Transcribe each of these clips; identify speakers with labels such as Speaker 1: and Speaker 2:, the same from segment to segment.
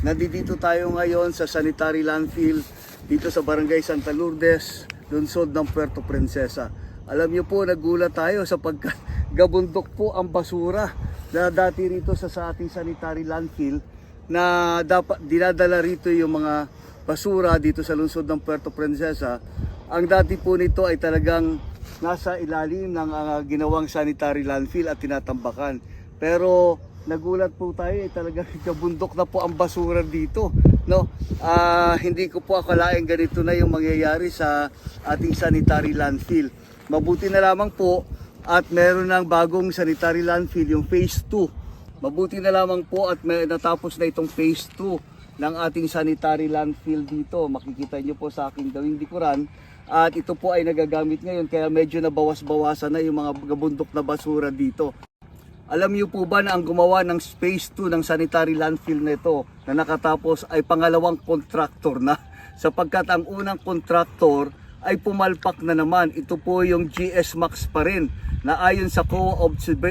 Speaker 1: Nandito tayo ngayon sa sanitary landfill dito sa Barangay Santa Lourdes, lungsod ng Puerto Princesa. Alam niyo po, nagulat tayo sapagkat gabundok po ang basura na dati rito sa ating sanitary landfill na dapat dinadala rito yung mga basura dito sa lungsod ng Puerto Princesa. Ang dati po nito ay talagang nasa ilalim ng ginawang sanitary landfill at tinatambakan. Pero nagulat po tayo, talagang kabundok na po ang basura dito, no? Hindi ko po akalain ganito na yung mangyayari sa ating sanitary landfill. Mabuti na lamang po at meron ng bagong sanitary landfill, yung phase 2. Mabuti na lamang po at may natapos na itong phase 2 ng ating sanitary landfill dito. Makikita nyo po sa aking gawing likuran. At ito po ay nagagamit ngayon, kaya medyo nabawas-bawasan na yung mga gabundok na basura dito. Alam niyo po ba na ang gumawa ng phase 2 ng sanitary landfill na ito na nakatapos ay pangalawang contractor na, sapagkat ang unang contractor ay pumalpak na naman. Ito po yung GS Max pa rin, na ayon sa COA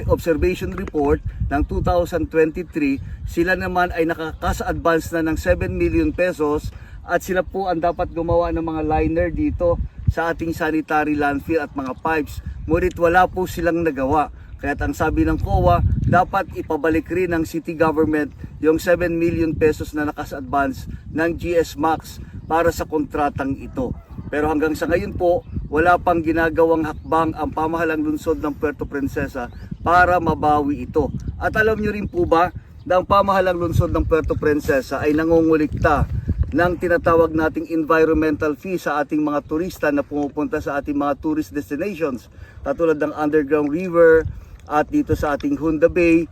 Speaker 1: Observation Report ng 2023, sila naman ay nakaka-advance na ng 7 million pesos at sila po ang dapat gumawa ng mga liner dito sa ating sanitary landfill at mga pipes. Ngunit wala po silang nagawa. Kaya ang sabi ng COA, dapat ipabalik rin ng city government yung 7 million pesos na nakas-advance ng GS Max para sa kontratang ito. Pero hanggang sa ngayon po, wala pang ginagawang hakbang ang pamahalang lungsod ng Puerto Princesa para mabawi ito. At alam nyo rin po ba na ang pamahalang lungsod ng Puerto Princesa ay nangungulikta ng tinatawag nating environmental fee sa ating mga turista na pumupunta sa ating mga tourist destinations, katulad ng Underground River at dito sa ating Honda Bay,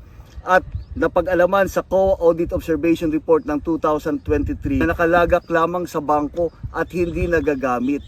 Speaker 1: at napag-alaman sa COA Audit Observation Report ng 2023 na nakalagak lamang sa bangko at hindi nagagamit.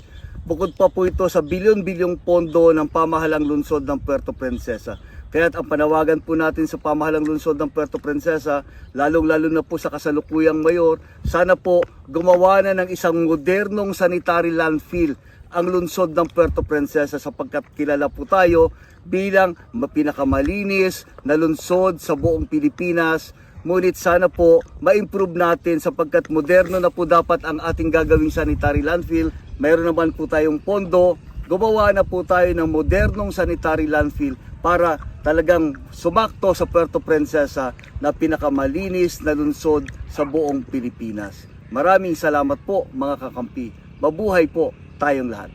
Speaker 1: Bukod pa po ito sa bilyon-bilyong pondo ng pamahalang lungsod ng Puerto Princesa. Kaya ang panawagan po natin sa pamahalang lungsod ng Puerto Princesa, lalong-lalo na po sa kasalukuyang mayor, sana po gumawa na ng isang modernong sanitary landfill ang lungsod ng Puerto Princesa, sapagkat kilala po tayo bilang pinakamalinis na lungsod sa buong Pilipinas. Ngunit sana po ma-improve natin, sapagkat moderno na po dapat ang ating gagawing sanitary landfill. Mayroon naman po tayong pondo, gumawa na po tayo ng modernong sanitary landfill para talagang sumakto sa Puerto Princesa na pinakamalinis na lungsod sa buong Pilipinas. Maraming salamat po mga kakampi. Mabuhay po tayong lahat.